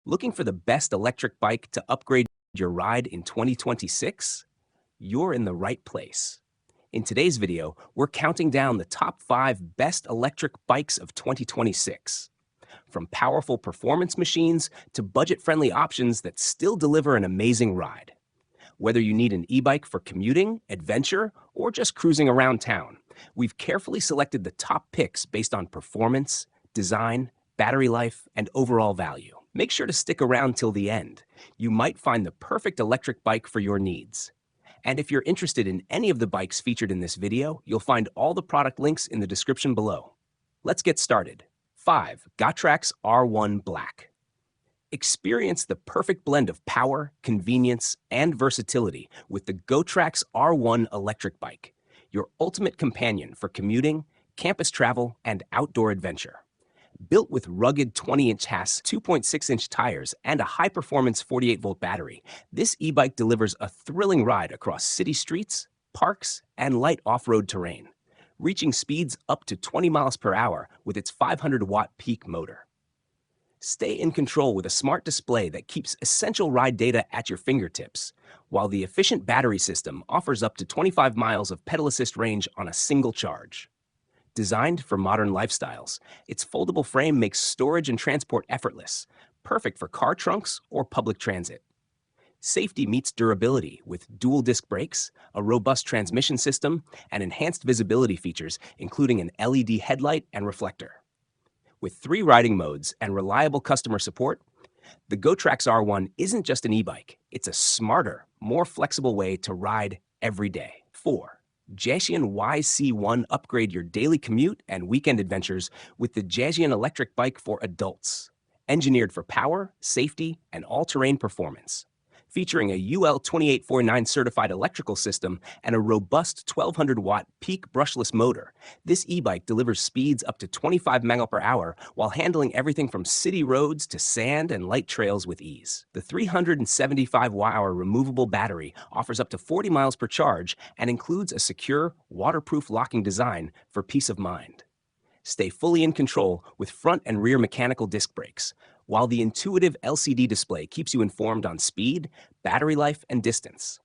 Looking for the best electric bike to upgrade your ride in 2026? You're in the right place. In today's video, we're counting down the top 5 best electric bikes of 2026. From powerful performance machines to budget-friendly options that still deliver an amazing ride. Whether you need an e-bike for commuting, adventure, or just cruising around town, we've carefully selected the top picks based on performance, design, battery life, and overall value. Make sure to stick around till the end. You might find the perfect electric bike for your needs. And if you're interested in any of the bikes featured in this video, you'll find all the product links in the description below. Let's get started. 5. Gotrax R1 Black. Experience the perfect blend of power, convenience, and versatility with the Gotrax R1 electric bike, your ultimate companion for commuting, campus travel, and outdoor adventure. Built with rugged 20-inch Haas 2.6-inch tires and a high-performance 48-volt battery, this e-bike delivers a thrilling ride across city streets, parks, and light off-road terrain, reaching speeds up to 20 miles per hour with its 500-watt peak motor. Stay in control with a smart display that keeps essential ride data at your fingertips, while the efficient battery system offers up to 25 miles of pedal assist range on a single charge. Designed for modern lifestyles, its foldable frame makes storage and transport effortless, perfect for car trunks or public transit. Safety meets durability with dual disc brakes, a robust transmission system, and enhanced visibility features, including an LED headlight and reflector. With 3 riding modes and reliable customer support, the Gotrax R1 isn't just an e-bike, it's a smarter, more flexible way to ride every day. 4. Jaesian YC1. Upgrade your daily commute and weekend adventures with the Jaesian electric bike for adults. Engineered for power, safety, and all-terrain performance. Featuring a UL 2849 certified electrical system and a robust 1200-watt peak brushless motor, this e-bike delivers speeds up to 25 mph while handling everything from city roads to sand and light trails with ease. The 375 Wh removable battery offers up to 40 miles per charge and includes a secure, waterproof locking design for peace of mind. Stay fully in control with front and rear mechanical disc brakes, while the intuitive LCD display keeps you informed on speed, battery life, and distance.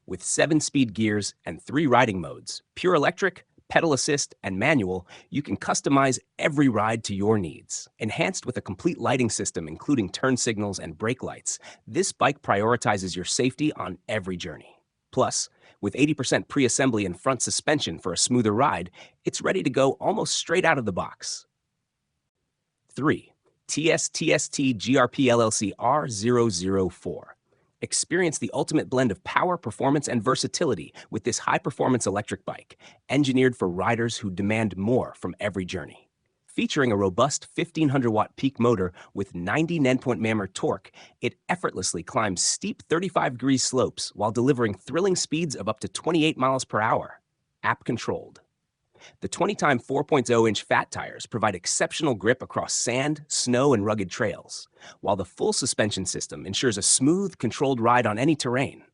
With 7-speed gears and 3 riding modes, pure electric, pedal assist, and manual, you can customize every ride to your needs. Enhanced with a complete lighting system including turn signals and brake lights, this bike prioritizes your safety on every journey. Plus, with 80% pre-assembly and front suspension for a smoother ride, it's ready to go almost straight out of the box. 3. TSTST GRP LLC R004. Experience the ultimate blend of power, performance, and versatility with this high-performance electric bike, engineered for riders who demand more from every journey. Featuring a robust 1500-watt peak motor with 90 Nm torque, it effortlessly climbs steep 35-degree slopes while delivering thrilling speeds of up to 28 miles per hour, app-controlled. The 20x 4.0-inch fat tires provide exceptional grip across sand, snow, and rugged trails, while the full suspension system ensures a smooth, controlled ride on any terrain.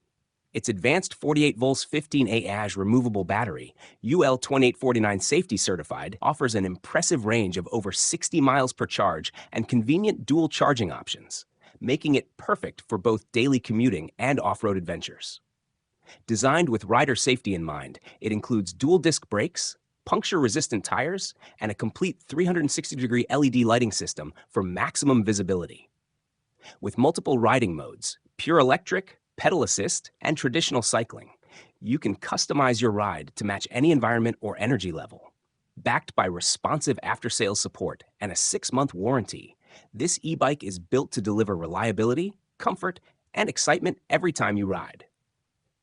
Its advanced 48 volts 15Ah removable battery, UL 2849 safety certified, offers an impressive range of over 60 miles per charge and convenient dual charging options, making it perfect for both daily commuting and off-road adventures. Designed with rider safety in mind, it includes dual disc brakes, puncture-resistant tires, and a complete 360-degree LED lighting system for maximum visibility. With multiple riding modes, pure electric, pedal assist, and traditional cycling, you can customize your ride to match any environment or energy level. Backed by responsive after-sales support and a 6-month warranty, this e-bike is built to deliver reliability, comfort, and excitement every time you ride.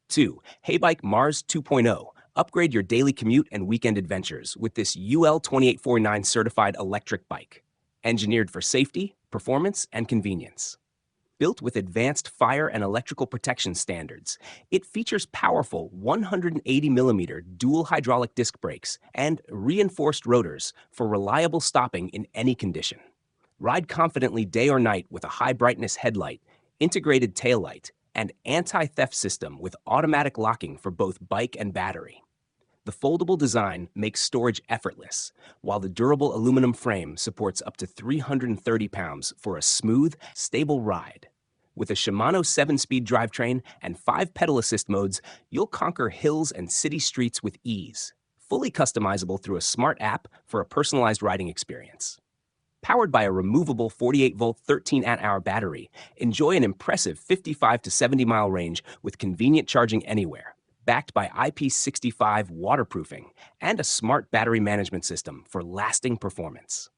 2. Haybike Mars 2.0. Upgrade your daily commute and weekend adventures with this UL 2849 certified electric bike, engineered for safety, performance, and convenience. Built with advanced fire and electrical protection standards, it features powerful 180mm dual hydraulic disc brakes and reinforced rotors for reliable stopping in any condition. Ride confidently day or night with a high-brightness headlight, integrated taillight, and anti-theft system with automatic locking for both bike and battery. The foldable design makes storage effortless, while the durable aluminum frame supports up to 330 pounds for a smooth, stable ride. With a Shimano 7-speed drivetrain and 5 pedal assist modes, you'll conquer hills and city streets with ease. Fully customizable through a smart app for a personalized riding experience. Powered by a removable 48-volt 13-amp-hour battery, enjoy an impressive 55 to 70-mile range with convenient charging anywhere. Backed by IP65 waterproofing and a smart battery management system for lasting performance.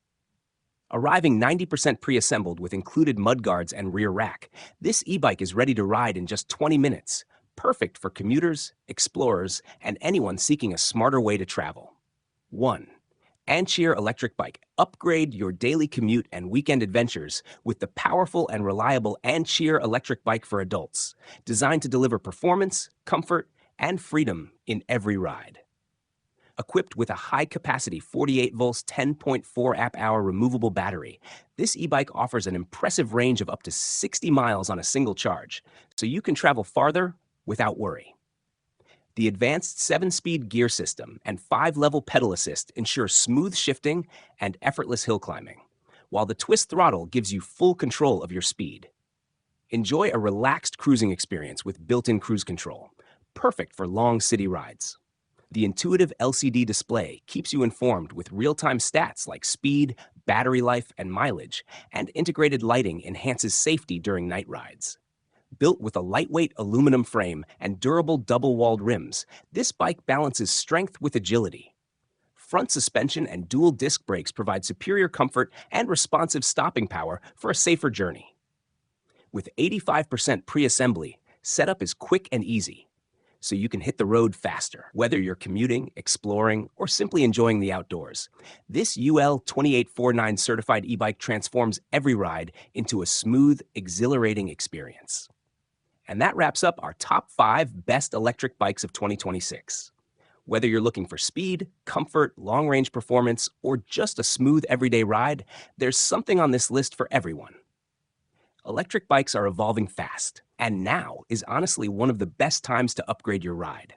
Arriving 90% pre-assembled with included mudguards and rear rack, this e-bike is ready to ride in just 20 minutes, perfect for commuters, explorers, and anyone seeking a smarter way to travel. 1. Ancheer electric bike. Upgrade your daily commute and weekend adventures with the powerful and reliable Ancheer electric bike for adults, designed to deliver performance, comfort, and freedom in every ride. Equipped with a high-capacity 48 volts 10.4 amp-hour removable battery, this e-bike offers an impressive range of up to 60 miles on a single charge, so you can travel farther without worry. The advanced 7-speed gear system and 5-level pedal assist ensure smooth shifting and effortless hill climbing, while the twist throttle gives you full control of your speed. Enjoy a relaxed cruising experience with built-in cruise control, perfect for long city rides. The intuitive LCD display keeps you informed with real-time stats like speed, battery life, and mileage, and integrated lighting enhances safety during night rides. Built with a lightweight aluminum frame and durable double-walled rims, this bike balances strength with agility. Front suspension and dual disc brakes provide superior comfort and responsive stopping power for a safer journey. With 85% pre-assembly, setup is quick and easy, so you can hit the road faster, whether you're commuting, exploring, or simply enjoying the outdoors. This UL 2849 certified e-bike transforms every ride into a smooth, exhilarating experience. And that wraps up our top 5 best electric bikes of 2026. Whether you're looking for speed, comfort, long-range performance, or just a smooth everyday ride, there's something on this list for everyone. Electric bikes are evolving fast, and now is honestly one of the best times to upgrade your ride.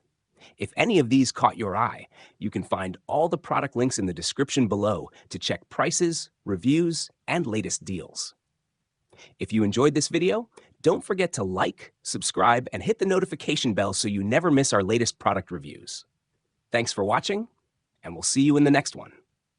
If any of these caught your eye, you can find all the product links in the description below to check prices, reviews, and latest deals. If you enjoyed this video, don't forget to like, subscribe, and hit the notification bell so you never miss our latest product reviews. Thanks for watching, and we'll see you in the next one.